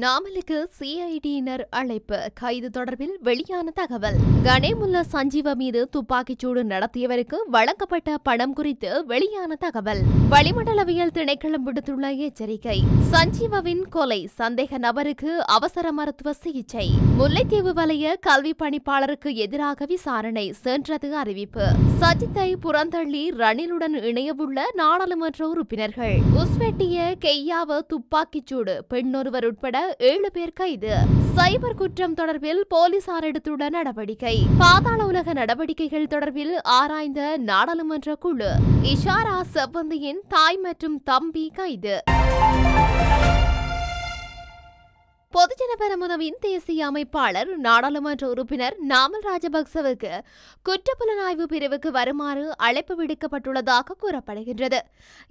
நாமலுக்கு சிஐடியினர் அழைப்பு. கைது தொடர்பில் வெளியான தகவல். கணேமுல்ல சஞ்சீவ மீது துப்பாக்கிச்சூடு நடத்தியவருக்கு வழங்கப்பட்ட பணம் குறித்து வெளியான தகவல். வளிமண்டலவியல் திணைக்களம் விடுத்துள்ள எச்சரிக்கை. சஞ்சீவவின் கொலை சந்தேக நபருக்கு அவசர மருத்துவ சிகிச்சை. முல்லைத்தீவு வலய கல்வி பணிப்பாளருக்கு எதிராக விசாரணை சென்றது அறிவிப்பு. சஜித்தை புறந்தள்ளி ரணிலுடன் இணையவுள்ள நாடாளுமன்ற உறுப்பினர்கள். உஸ்வெட்டிய கெய்யாவ துப்பாக்கிச்சூடு பெண்ணொருவர் உட்பட 7 பேர் கைது. சைபர் குற்றம் தொடர்பில் போலீசார் எடுத்துள்ள நடவடிக்கை. பாதாள உலக நடவடிக்கைகள் தொடர்பில் ஆராய்ந்த நாடாளுமன்ற குழு. இஷாரா செவ்வந்தியின் தாய் மற்றும் தம்பி கைது. பொதுஜன பெரமுனவின் தேசிய அமைப்பாளர் நாடாளுமன்ற உறுப்பினர் நாமல் ராஜபக்சவுக்கு குற்றப்புலனாய்வு பிரிவுக்கு வருமாறு அழைப்பு விடுக்கப்பட்டுள்ளதாக கூறப்படுகின்றது.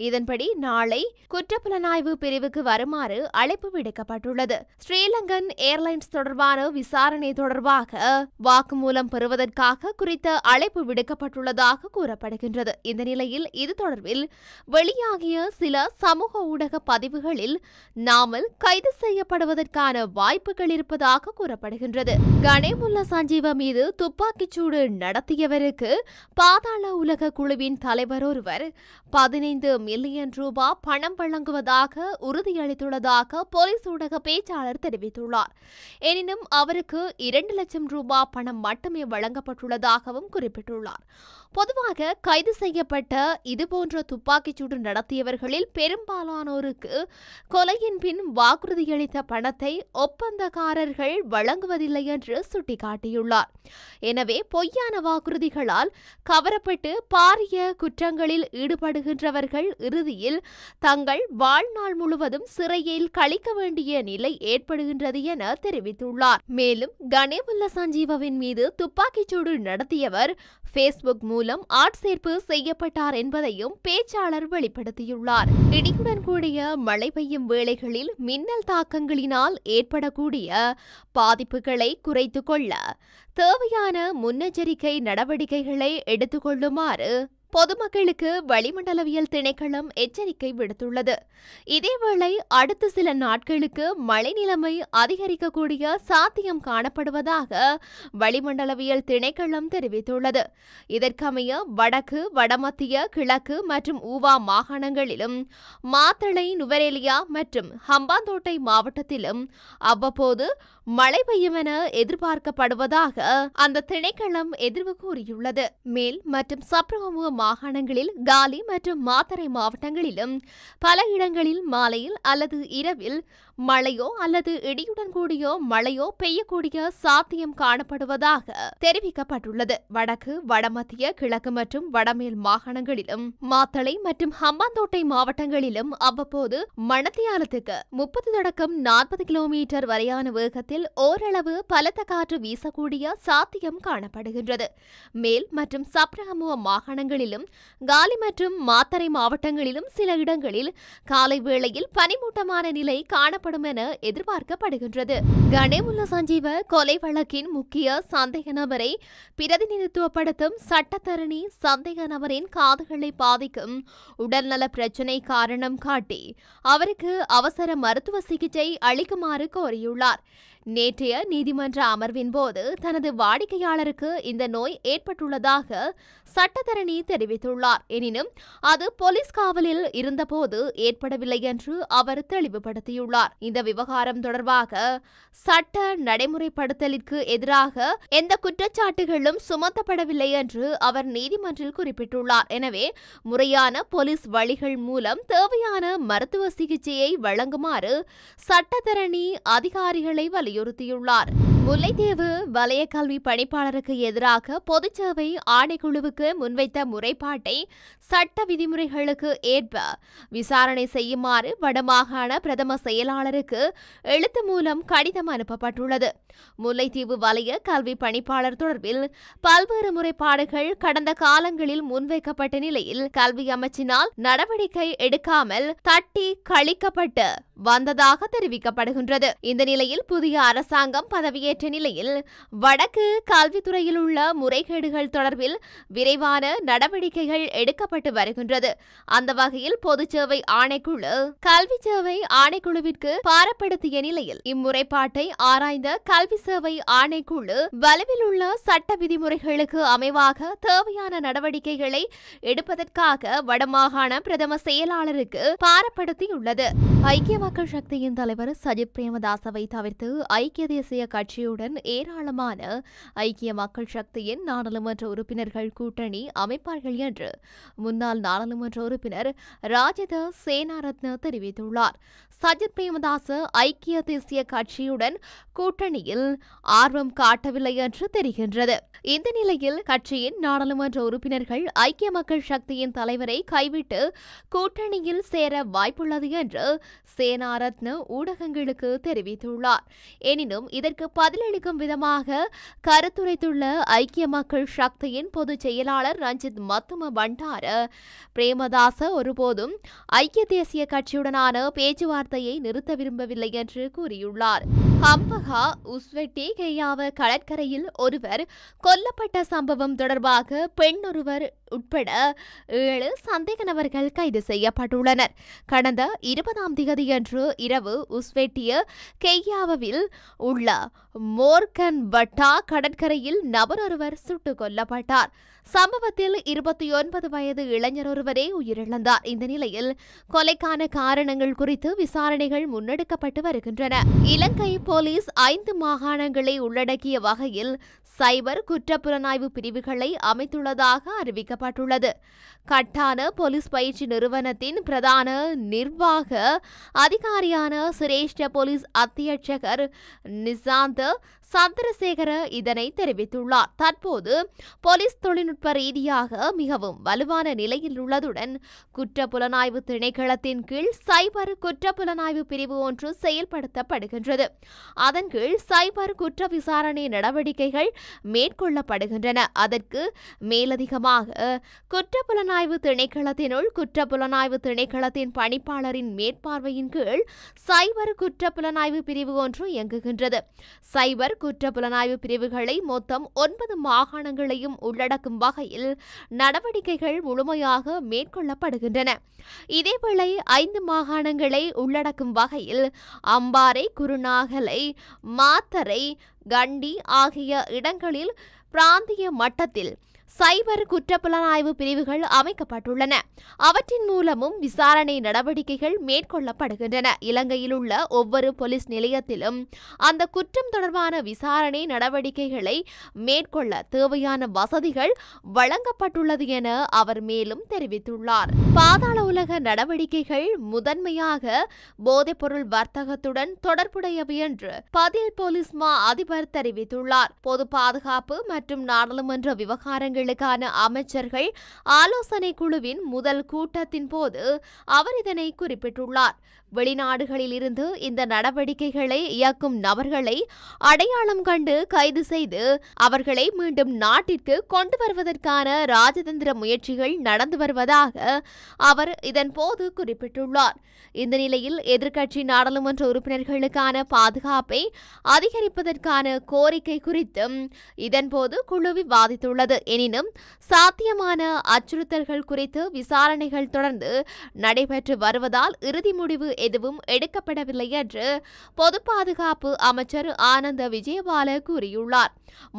இதன்படி நாளை குற்றப்புலனாய்வு பிரிவுக்கு வருமாறு அழைப்பு விடுக்கப்பட்டுள்ளது. ஸ்ரீலங்கன் ஏர்லைன்ஸ் தொடர்பான விசாரணை தொடர்பாக வாக்குமூலம் பெறுவதற்காக குறித்த அழைப்பு விடுக்கப்பட்டுள்ளதாக கூறப்படுகின்றது. இந்த நிலையில் இது தொடர்பில் வெளியாகிய சில சமூக ஊடக பதிவுகளில் நாமல் கைது செய்யப்படுவதற்கான வாய்ப்புகள் இருப்பதாக கூறப்படுகின்றது. கணேமுல்ல சஞ்சீவ மீது துப்பாக்கிச்சூடு நடத்தியவருக்கு பாதாள உலக குழுவின் தலைவர் ஒருவர் 15 மில்லியன் ரூபாய் பணம் வழங்குவதாக உறுதியளித்துள்ளதாக போலீஸ் ஊடக பேச்சாளர் தெரிவித்துள்ளார். எனினும் அவருக்கு 2 லட்சம் ரூபாய் பணம் மட்டுமே வழங்கப்பட்டுள்ளதாகவும் குறிப்பிட்டுள்ளார். பொதுவாக கைது செய்யப்பட்ட இதுபோன்ற துப்பாக்கிச்சூடு நடத்தியவர்களில் பெரும்பாலானோருக்கு கொலையின் பின் வாக்குறுதியளித்த பணத்தை ஒப்பந்தக்காரர்கள் வழங்குவதில்லை என்று சுட்டிக்காட்டியுள்ளார். எனவே பொய்யான வாக்குறுதிகளால் கவரப்பட்டு பாரிய குற்றங்களில் ஈடுபடுகின்றவர்கள் இறுதியில் தங்கள் வாழ்நாள் முழுவதும் சிறையில் கழிக்க வேண்டிய நிலை ஏற்படுகின்றது என தெரிவித்துள்ளார். மேலும் கணேமுல்ல சஞ்சீவவின் மீது துப்பாக்கிச்சூடு நடத்தியவர் பேஸ்புக் மூலம் ஆட்சேர்ப்பு செய்யப்பட்டார் என்பதையும் பேச்சாளர் வெளிப்படுத்தியுள்ளார். இடியுடன் கூடிய மழை பெய்யும் வேளைகளில் மின்னல் தாக்கங்களினால் ஏற்படக்கூடிய பாதிப்புகளை குறைத்துக் கொள்ள தேவையான முன்னெச்சரிக்கை நடவடிக்கைகளை எடுத்துக்கொள்ளுமாறு பொதுமக்களுக்கு வளிமண்டலவியல் திணைக்களம் எச்சரிக்கை விடுத்துள்ளது. இதேவேளை அடுத்த சில நாட்களுக்கு மழை நிலைமை அதிகரிக்கக்கூடிய சாத்தியம் காணப்படுவதாக வளிமண்டலவியல் திணைக்களம் தெரிவித்துள்ளது. இதற்கமைய வடக்கு, வடமத்திய, கிழக்கு மற்றும் ஊவா மாகாணங்களிலும் மாத்தளை, நுவரெலியா மற்றும் ஹம்பாந்தோட்டை மாவட்டத்திலும் அவ்வப்போது மழை பெய்யும் என எதிர்பார்க்கப்படுவதாக அந்த திணைக்களம் எதிர்வு கூறியுள்ளது. மேல் மற்றும் சப்ரகமுவ மாகாணங்களில் காலி மற்றும் மாத்தறை மாவட்டங்களிலும் பல இடங்களில் மாலையில் அல்லது இரவில் மழையோ அல்லது இடியுடன் கூடிய மழையோ பெய்யக்கூடிய சாத்தியம் காணப்படுவதாக தெரிவிக்கப்பட்டுள்ளது. வடக்கு, வடமத்திய, கிழக்கு மற்றும் வடமேல் மாகாணங்களிலும் மாத்தளை மற்றும் ஹம்பாந்தோட்டை மாவட்டங்களிலும் அவ்வப்போது மணத்தியாலத்துக்கு 30 தொடக்கம் 40 கிலோமீட்டர் வரையான வேகத்தில் ஓரளவு பலத்த காற்று வீசக்கூடிய சாத்தியம் காணப்படுகின்றது. மேல் மற்றும் சப்ரகமுவ மாகாணங்களிலும் காலி மற்றும் மாத்தறை மாவட்டங்களிலும் சில இடங்களில் காலை வேளையில் பனிமூட்டமான நிலை காணப்படும் என எதிர்பார்க்கப்படுகின்றது. கணேமுல்ல சஞ்சீவ கொலை வழக்கின் முக்கிய சந்தேக நபரை பிரதிநிதித்துவப்படுத்தும் சட்டத்தரணி சந்தேக நபரின் காதுகளை பாதிக்கும் உடல்நல பிரச்சினை காரணம் காட்டி அவருக்கு அவசர மருத்துவ சிகிச்சை அளிக்குமாறு கோரியுள்ளார். நேற்றைய நீதிமன்ற அமர்வின் போது தனது வாடிக்கையாளருக்கு இந்த நோய் ஏற்பட்டுள்ளதாக சட்டத்தரணி தெரிவித்துள்ளார். எனினும் அது போலீஸ் காவலில் இருந்தபோது ஏற்படவில்லை என்று அவர் தெளிவுபடுத்தியுள்ளார். இந்த விவகாரம் தொடர்பாக சட்ட நடைமுறைப்படுத்தலிற்கு எதிராக எந்த குற்றச்சாட்டுகளும் சுமத்தப்படவில்லை என்று அவர் நீதிமன்றில் குறிப்பிட்டுள்ளார். எனவே முறையான போலீஸ் வழிகள் மூலம் தேவையான மருத்துவ சிகிச்சையை வழங்குமாறு சட்டத்தரணி அதிகாரிகளை வலியுறுத்தியுள்ளார். முல்லைத்தீவு வலய கல்வி பணிப்பாளருக்கு எதிராக பொதுச்சேவை ஆணைக்குழுவுக்கு முன்வைத்த முறைப்பாட்டை சட்ட விதிமுறைகளுக்கு ஏற்ப விசாரணை செய்யுமாறு வடமாகாண பிரதம செயலாளருக்கு எழுத்து மூலம் கடிதம் அனுப்பப்பட்டுள்ளது. முல்லைத்தீவு வலய கல்வி பணிப்பாளர் தொடர்பில் பல்வேறு முறைப்பாடுகள் கடந்த காலங்களில் முன்வைக்கப்பட்ட நிலையில் கல்வி அமைச்சினால் நடவடிக்கை எடுக்காமல் தட்டி கழிக்கப்பட்டு வந்ததாக தெரிவிக்கப்படுகின்றது. இந்த நிலையில் புதிய அரசாங்கம் பதவியேற்ற நிலையில் வடக்கு கல்வித்துறையில் உள்ள முறைகேடுகள் தொடர்பில் விரைவான நடவடிக்கைகள் எடுக்கப்பட்டு வருகின்றது. அந்த வகையில் பொதுச்சேவை ஆணைக்குழு கல்வி சேவை ஆணைக்குழுவிற்கு பாரப்படுத்திய நிலையில் இம்முறைப்பாட்டை ஆராய்ந்த கல்வி சேவை ஆணைக்குழு வலுவில் உள்ள சட்ட விதிமுறைகளுக்கு அமைவாக தேவையான நடவடிக்கைகளை எடுப்பதற்காக வடமாகாண பிரதம செயலாளருக்கு பாரப்படுத்தியுள்ளது. ஐக்கிய மக்கள் சக்தியின் தலைவர் சஜித் பிரேமதாசவை தவிர்த்து ஐக்கிய தேசிய கட்சியுடன் ஏராளமான ஐக்கிய மக்கள் சக்தியின் நாடாளுமன்ற உறுப்பினர்கள் கூட்டணி அமைப்பார்கள் என்று முன்னாள் நாடாளுமன்ற உறுப்பினர் ராஜித சேனாரத்ன தெரிவித்துள்ளார். சஜித் பிரேமதாச ஐக்கிய தேசிய கட்சியுடன் கூட்டணியில் ஆர்வம் காட்டவில்லை என்று தெரிகின்றது. இந்த நிலையில் கட்சியின் நாடாளுமன்ற உறுப்பினர்கள் ஐக்கிய மக்கள் சக்தியின் தலைவரை கைவிட்டு கூட்டணியில் சேர வாய்ப்புள்ளது என்று சேனாரத்ன ஊடகங்களுக்கு தெரிவித்துள்ளார். எனினும் இதற்கு பதிலளிக்கும் விதமாக கருத்துரைத்துள்ள ஐக்கிய மக்கள் சக்தியின் பொதுச் செயலாளர் ரஞ்சித் மத்தும பண்டார பிரேமதாச ஒருபோதும் ஐக்கிய தேசிய கட்சியுடனான பேச்சுவார்த்தையை நிறுத்த விரும்பவில்லை என்று கூறியுள்ளார். ஹம்பகா உஸ்வெட்டி கெய்யாவ கடற்கரையில் ஒருவர் கொல்லப்பட்ட சம்பவம் தொடர்பாக பெண் ஒருவர் உட்பட 7 சந்தேக நபர்கள் கைது செய்யப்பட்டுள்ளனர். கடந்த 20ஆம் தேதியன்று இரவு உஸ்வெட்டிய கெய்யாவில் உள்ள மோர்கன் வட்டா கடற்கரையில் நபர் ஒருவர் சுட்டுக் கொல்லப்பட்டார். சம்பவத்தில் 29 வயது இளைஞர் ஒருவரே உயிரிழந்தார். இந்த நிலையில் கொலைக்கான காரணங்கள் குறித்து விசாரணைகள் முன்னெடுக்கப்பட்டு வருகின்றன. இலங்கை போலீஸ் 5 மாகாணங்களை உள்ளடக்கிய வகையில் சைபர் குற்றப்புலனாய்வு பிரிவுகளை அமைத்துள்ளதாக அறிவிக்கப்பட்டுள்ளது. கட்டான போலீஸ் பயிற்சி நிறுவனத்தின் பிரதான நிர்வாக அதிகாரியான சிரேஷ்ட போலீஸ் அத்தியட்சகர் நிசாந்த சந்திரசேகர இதனை தெரிவித்துள்ளார். தற்போது போலீஸ் தொழில்நுட்ப ரீதியாக மிகவும் வலுவான நிலையில் உள்ளதுடன் குற்றப்புலனாய்வு திணைக்களத்தின் கீழ் சைபர் குற்றப்புலனாய்வு பிரிவு ஒன்று செயல்படுத்தப்படுகின்றது. அதன் கீழ் சைபர் குற்ற விசாரணை நடவடிக்கைகள் மேற்கொள்ளப்படுகின்றன. அதற்கு மேலதிகமாக குற்றப்புலனாய்வு திணைக்களத்தினுள் குற்றப்புலனாய்வு திணைக்களத்தின் பணிப்பாளரின் மேற்பார்வையின் கீழ் சைபர் குற்றப்புலனாய்வு பிரிவு ஒன்று இயங்குகின்றது. சைபர் குற்றப்புலனாய்வு பிரிவுகளை மொத்தம் 9 மாகாணங்களையும் உள்ளடக்கும் வகையில் நடவடிக்கைகள் முழுமையாக மேற்கொள்ளப்படுகின்றன. இதேவேளை 5 மாகாணங்களை உள்ளடக்கும் வகையில் அம்பாறை, குருநாகலை, மாத்தறை, கண்டி ஆகிய இடங்களில் பிராந்திய மட்டத்தில் சைபர் குற்றப்புலனாய்வு பிரிவுகள் அமைக்கப்பட்டுள்ளன. அவற்றின் மூலமும் விசாரணை நடவடிக்கைகள் மேற்கொள்ளப்படுகின்றன. இலங்கையில் உள்ள ஒவ்வொரு போலீஸ் நிலையத்திலும் அந்த குற்றம் தொடர்பான விசாரணை நடவடிக்கைகளை மேற்கொள்ள தேவையான வசதிகள் வழங்கப்பட்டுள்ளது என அவர் மேலும் தெரிவித்துள்ளார். பாதாள உலக நடவடிக்கைகள் முதன்மையாக போதைப்பொருள் வர்த்தகத்துடன் தொடர்புடையவை என்று பதில் போலீஸ் மா அதிபர் தெரிவித்துள்ளார். பொது பாதுகாப்பு மற்றும் நாடாளுமன்ற விவகாரங்கள் அமைச்சர்கள் ஆலோசனை குழுவின் முதல் கூட்டத்தின் போது அவர் இதனை குறிப்பிட்டுள்ளார். வெளிநாடுகளில் இருந்து இந்த நடவடிக்கைகளை இயக்கும் நபர்களை அடையாளம் கண்டு கைது செய்து அவர்களை மீண்டும் நாட்டிற்கு கொண்டு வருவதற்கான ராஜதந்திர முயற்சிகள் நடந்து வருவதாக அவர் இதன் போது குறிப்பிட்டுள்ளார். இந்த நிலையில் எதிர்க்கட்சி நாடாளுமன்ற உறுப்பினர்களுக்கான பாதுகாப்பை அதிகரிப்பதற்கான கோரிக்கை குறித்தும் இதன்போது குழு விவாதித்துள்ளது. எனினும் சாத்தியமான அச்சுறுத்தல்கள் குறித்து விசாரணைகள் தொடர்ந்து நடைபெற்று வருவதால் இறுதி முடிவு எதுவும் எடுக்கப்படவில்லை என்று பொது பாதுகாப்பு அமைச்சர் ஆனந்த விஜயபால கூறியுள்ளார்.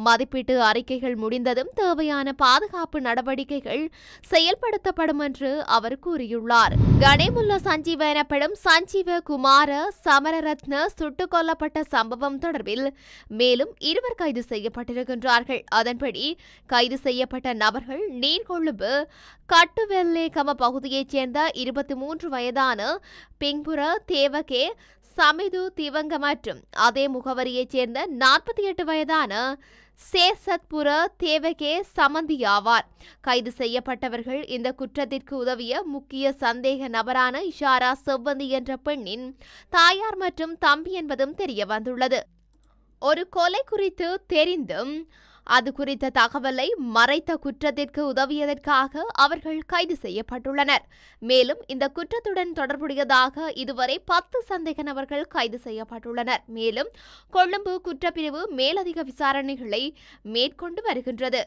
மதிப்பீட்டு அறிக்கைகள் முடிந்ததும் தேவையான பாதுகாப்பு நடவடிக்கைகள் செயல்படுத்தப்படும் என்று அவர் கூறியுள்ளார். கணேமுல்ல சஞ்சீவ எனப்படும் சஞ்சீவ குமார சமரரத்ன சுட்டுக் கொல்லப்பட்ட சம்பவம் தொடர்பில் மேலும் 2 கைது செய்யப்பட்டிருக்கின்றார்கள். அதன்படி கைது செய்யப்பட்ட நபர்கள் நீர்கொழும்பு கட்டுவெல்லேகம பகுதியைச் சேர்ந்த 23 வயதான பிங்புர தேவகே சமிது திவங்க மற்றும் அதே முகவரியைச் சேர்ந்த 48 வயதான சேசத்புர தேவகே சமந்தி ஆவார். கைது செய்யப்பட்டவர்கள் இந்த குற்றத்திற்கு உதவிய முக்கிய சந்தேக நபரான இஷாரா செவ்வந்தி என்ற பெண்ணின் தாயார் மற்றும் தம்பி என்பதும் தெரிய வந்துள்ளது. ஒரு கொலை குறித்து தெரிந்தும் அது குறித்த தகவலை மறைத்த குற்றத்திற்கு உதவியதற்காக அவர்கள் கைது செய்யப்பட்டுள்ளனர். மேலும் இந்த குற்றத்துடன் தொடர்புடையதாக இதுவரை 10 சந்தேக நபர்கள் கைது செய்யப்பட்டுள்ளனர். மேலும் கொழும்பு குற்றப்பிரிவு மேலதிக விசாரணைகளை மேற்கொண்டு வருகின்றது.